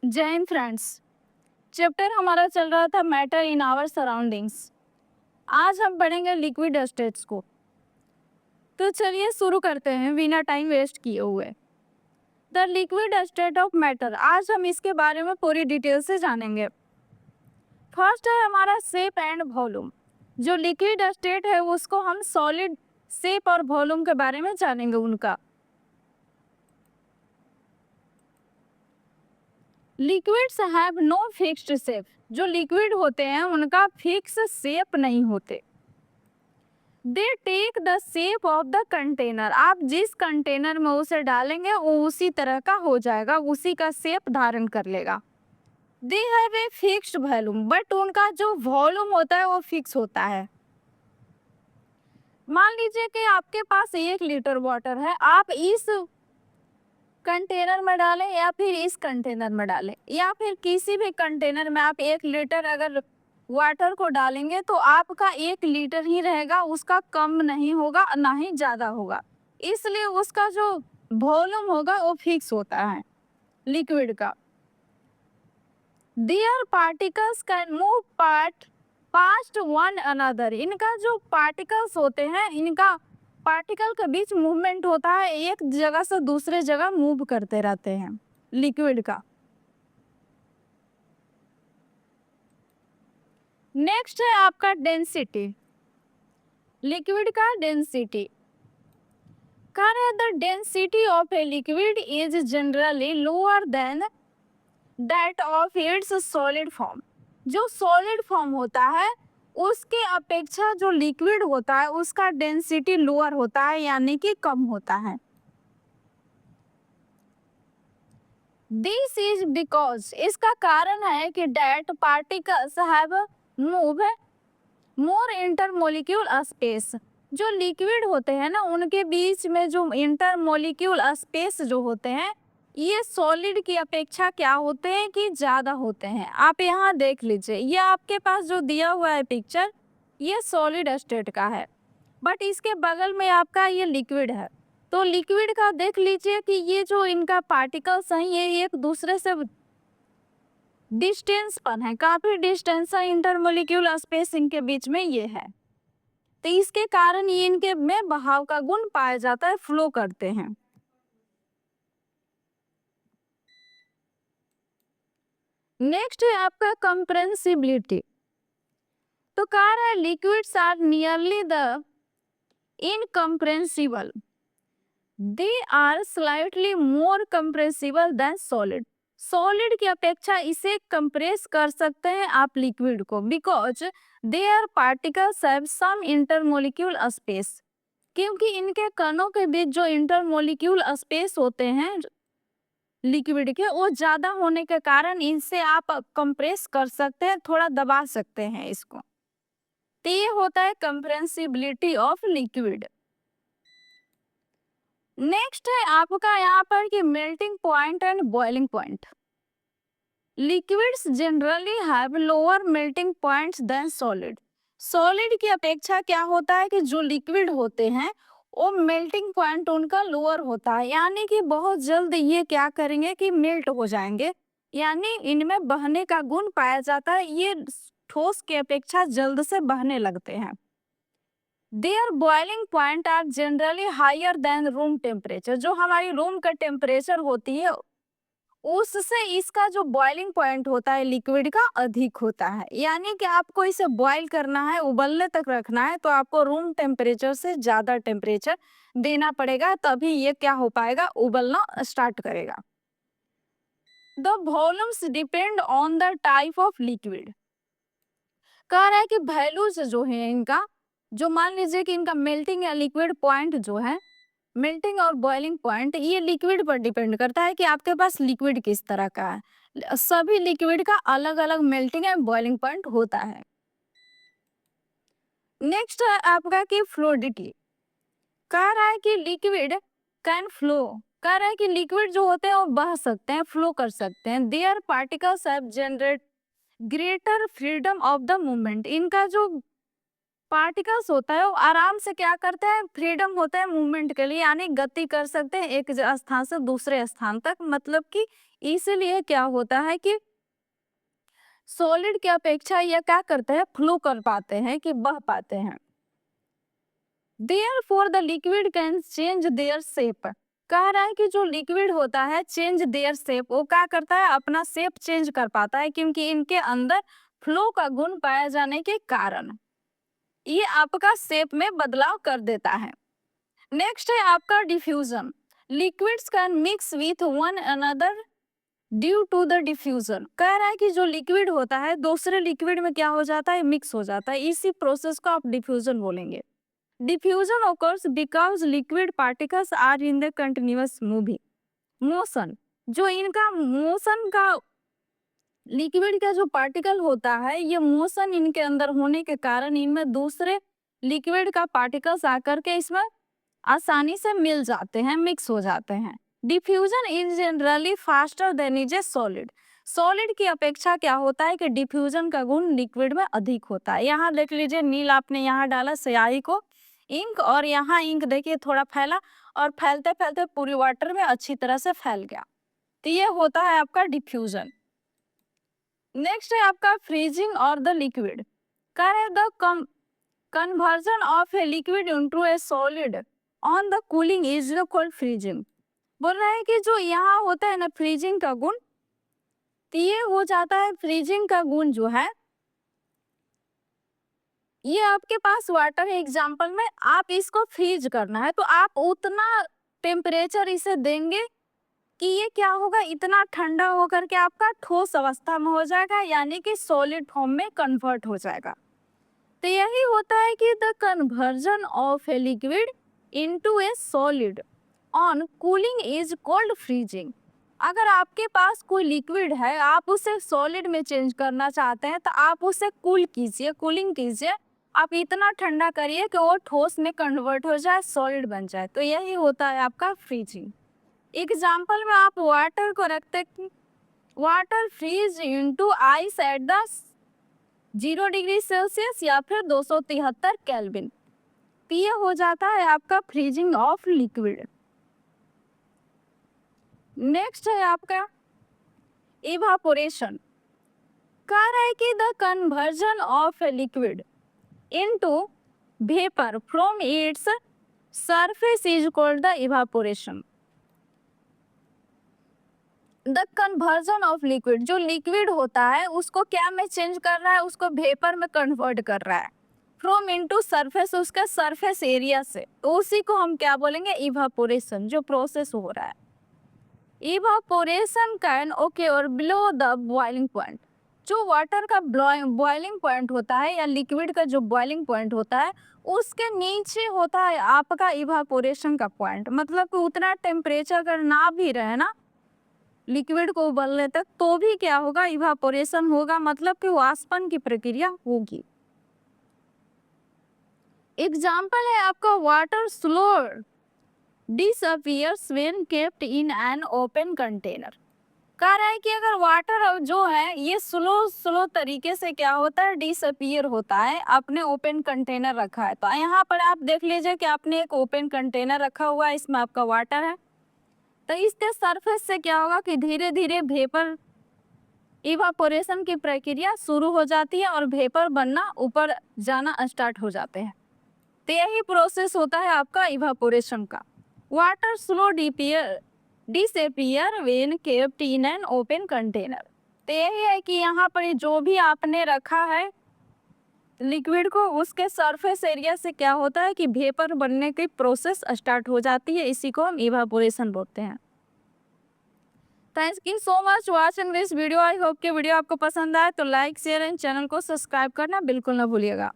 जय Hind friends. Chapter हमारा चल रहा था मैटर इन आवर सराउंडिंग्स। आज हम पढ़ेंगे लिक्विड स्टेट्स को। तो चलिए शुरू करते हैं बिना टाइम वेस्ट किए हुए। The liquid state of matter, आज हम इसके बारे में पूरी डिटेल से जानेंगे। फर्स्ट है हमारा शेप एंड वॉल्यूम। जो लिक्विड स्टेट है उसको हम सॉलिड शेप और वॉल्यूम के बारे में जानेंगे उनका। Liquids have no fixed shape. जो लिक्विड होते हैं उनका फिक्स शेप नहीं होते। They take the shape of the container. आप जिस कंटेनर में उसे डालेंगे वो उसी तरह का हो जाएगा, उसी का शेप धारण कर लेगा। They have a fixed volume, but उनका जो वॉल्यूम होता है वो फिक्स होता है। मान लीजिए कि आपके पास 1 लीटर वाटर है, आप इस कंटेनर में डालें या फिर इस कंटेनर में डालें या फिर किसी भी कंटेनर में आप 1 लीटर अगर वाटर को डालेंगे तो आपका 1 लीटर ही रहेगा, उसका कम नहीं होगा ना ही ज्यादा होगा। इसलिए उसका जो वॉल्यूम होगा वो फिक्स होता है लिक्विड का। There particles can move past one another. इनका जो पार्टिकल्स होते हैं, इनका पार्टिकल के बीच मूवमेंट होता है, एक जगह से दूसरे जगह मूव करते रहते हैं लिक्विड का। नेक्स्ट है आपका डेंसिटी, लिक्विड का density. The density of a liquid is generally lower than that of its solid form. जो सॉलिड फॉर्म होता है उसके अपेक्षा जो लिक्विड होता है उसका डेंसिटी लोअर होता है, यानी कि कम होता है। दिस इज बिकॉज, इसका कारण है कि that particles have move more intermolecular space. जो लिक्विड होते हैं ना उनके बीच में जो इंटरमोलिक्यूल स्पेस जो होते हैं ये सॉलिड की अपेक्षा क्या होते हैं कि ज़्यादा होते हैं। आप यहाँ देख लीजिए, ये आपके पास जो दिया हुआ है पिक्चर ये सॉलिड स्टेट का है, बट इसके बगल में आपका ये लिक्विड है। तो लिक्विड का देख लीजिए कि ये जो इनका पार्टिकल्स हैं ये एक दूसरे से डिस्टेंस पर है, काफी डिस्टेंस है, इंटरमोलिक्यूल स्पेस इनके बीच में ये है। तो इसके कारण ये इनके में बहाव का गुण पाया जाता है, फ्लो करते हैं। नेक्स्ट है आपका कंप्रेंसिबिलिटी। तो कह रहा है liquids are nearly the incompressible, they are slightly more compressible than solid. Solid की अपेक्षा इसे कंप्रेस कर सकते हैं आप लिक्विड को, because their particles have some intermolecular space. क्योंकि इनके कणों के बीच जो इंटरमोलिक्यूल स्पेस होते हैं लिक्विड के वो ज्यादा होने के कारण इनसे आप कंप्रेस कर सकते हैं, थोड़ा दबा सकते हैं इसको। तो ये होता है कंप्रेंसिबिलिटी ऑफ लिक्विड। नेक्स्ट है आपका यहाँ पर कि melting point and boiling point. Liquids generally have lower melting points than solid. Solid की अपेक्षा क्या होता है कि जो लिक्विड होते हैं वो मेल्टिंग पॉइंट उनका लोअर होता है, यानी कि बहुत जल्द ये क्या करेंगे कि मेल्ट हो जाएंगे, यानी इनमें बहने का गुण पाया जाता है, ये ठोस की अपेक्षा जल्द से बहने लगते हैं। Their boiling point are generally higher than room temperature. जो हमारी रूम का टेम्परेचर होती है उससे इसका जो बॉइलिंग पॉइंट होता है लिक्विड का अधिक होता है, यानी कि आपको इसे बॉईल करना है, उबलने तक रखना है तो आपको रूम टेम्परेचर से ज़्यादा टेम्परेचर देना पड़ेगा, तभी ये क्या हो पाएगा, उबलना स्टार्ट करेगा। The volumes depend on the type of liquid. कह रहा है कि वैल्यूज जो है इनका, जो मान लीजिए कि इनका मेल्टिंग या लिक्विड पॉइंट जो है, मेल्टिंग और बॉइलिंग पॉइंट ये लिक्विड पर डिपेंड करता है कि आपके पास लिक्विड किस तरह का है। सभी लिक्विड का अलग अलग मेल्टिंग एंड बॉइलिंग पॉइंट होता है। नेक्स्ट है आपका कि फ्लूइडिटी। कह रहा है कि लिक्विड कैन फ्लो। कह रहा है कि लिक्विड जो होते हैं वो बह सकते हैं, फ्लो कर सकते हैं। There particles have generate greater freedom of the movement. इनका जो पार्टिकल्स होता है वो आराम से क्या करते हैं, फ्रीडम होता है मूवमेंट के लिए, यानी गति कर सकते हैं एक स्थान से दूसरे स्थान तक, मतलब कि इसीलिए क्या होता है कि सॉलिड की अपेक्षा ये क्या करते हैं, फ्लो कर पाते हैं, कि बह पाते हैं। Therefore the liquid can change their shape। कह रहा है कि जो लिक्विड होता है चेंज देयर शेप, वो क्या करता है, अपना शेप चेंज कर पाता है, क्योंकि इनके अंदर फ्लो का गुण पाए जाने के कारण ये आपका शेप में बदलाव कर देता है। नेक्स्ट है आपका diffusion. Liquids can mix with one another due to the diffusion. कह रहा है कि जो लिक्विड होता है दूसरे लिक्विड में क्या हो जाता है, मिक्स हो जाता है। इसी प्रोसेस को आप डिफ्यूजन बोलेंगे। Diffusion occurs because liquid particles are in the continuous motion। जो इनका मोशन का, लिक्विड का जो पार्टिकल होता है, ये मोशन इनके अंदर होने के कारण इनमें दूसरे लिक्विड का पार्टिकल्स आकर के इसमें आसानी से मिल जाते हैं, मिक्स हो जाते हैं। Diffusion is generally faster than is a solid. Solid की अपेक्षा क्या होता है कि डिफ्यूजन का गुण लिक्विड में अधिक होता है। यहाँ देख लीजिए, नील आपने यहाँ डाला स्याही को इंक, और यहाँ इंक देखिए थोड़ा फैला, और फैलते फैलते पूरी वाटर में अच्छी तरह से फैल गया। तो ये होता है आपका डिफ्यूजन। नेक्स्ट है आपका फ्रीजिंग और द लिक्विड। करें the conversion of a liquid into a solid on the cooling is called freezing। बोल रहा है कि जो यहाँ होता है ना फ्रीजिंग का गुण, तो ये हो जाता है, फ्रीजिंग का गुण जो है, ये आपके पास वाटर है एग्जाम्पल में, आप इसको फ्रीज करना है तो आप उतना टेम्परेचर इसे देंगे कि ये क्या होगा, इतना ठंडा होकर के आपका ठोस अवस्था में हो जाएगा, यानी कि सॉलिड फॉर्म में कन्वर्ट हो जाएगा। तो यही होता है कि the conversion of a liquid into A solid on cooling is called freezing. अगर आपके पास कोई लिक्विड है, आप उसे सॉलिड में चेंज करना चाहते हैं, तो आप उसे कूल कीजिए, कूलिंग कीजिए, आप इतना ठंडा करिए कि वो ठोस में कन्वर्ट हो जाए, सॉलिड बन जाए। तो यही होता है आपका फ्रीजिंग। एग्जाम्पल में आप वाटर को रखते, water freeze into ice at the 0 degree Celsius या फिर 273 केल्विन। ये हो जाता है आपका फ्रीजिंग ऑफ लिक्विड। नेक्स्ट है आपका इवापोरेशन। कह रहा है कि the conversion of a liquid into vapour from its surface is called the evaporation. The conversion of liquid, जो लिक्विड होता है उसको क्या में चेंज कर रहा है, उसको वेपर में कन्वर्ट कर रहा है, फ्रॉम इनटू सरफेस, उसका सरफेस एरिया से, तो उसी को हम क्या बोलेंगे, इवापोरेशन, जो प्रोसेस हो रहा है। इवापोरेशन कैन ओकर बिलो द बॉइलिंग पॉइंट। जो वाटर का बॉइलिंग पॉइंट होता है, या लिक्विड का जो बॉइलिंग पॉइंट होता है, उसके नीचे होता है आपका इवापोरेशन का पॉइंट। मतलब कि उतना टेम्परेचर अगर ना भी रहे ना लिक्विड को उबलने तक, तो भी क्या होगा, इवापोरेशन होगा, मतलब कि वाष्पन की प्रक्रिया होगी। एग्जाम्पल है आपका water slow disappears when kept in an open container. कह रहा है कि अगर वाटर जो है ये स्लो तरीके से क्या होता है, डिसअपियर होता है, आपने ओपन कंटेनर रखा है। तो यहाँ पर आप देख लीजिए कि आपने एक ओपन कंटेनर रखा हुआ है, इसमें आपका वाटर है, तो इसके सरफेस से क्या होगा कि धीरे धीरे वेपर इवापोरेशन की प्रक्रिया शुरू हो जाती है और वेपर बनना, ऊपर जाना स्टार्ट हो जाते हैं। तो यही प्रोसेस होता है आपका इवापोरेशन का। Water slow disappear when kept in an open container. तो यही है कि यहाँ पर जो भी आपने रखा है लिक्विड को, उसके सरफेस एरिया से क्या होता है कि वेपर बनने की प्रोसेस स्टार्ट हो जाती है, इसी को हम इवापोरेशन बोलते हैं। Thanks you so much watching this video. I hope कि वीडियो आपको पसंद आए तो लाइक शेयर एंड चैनल को सब्सक्राइब करना बिल्कुल ना भूलिएगा।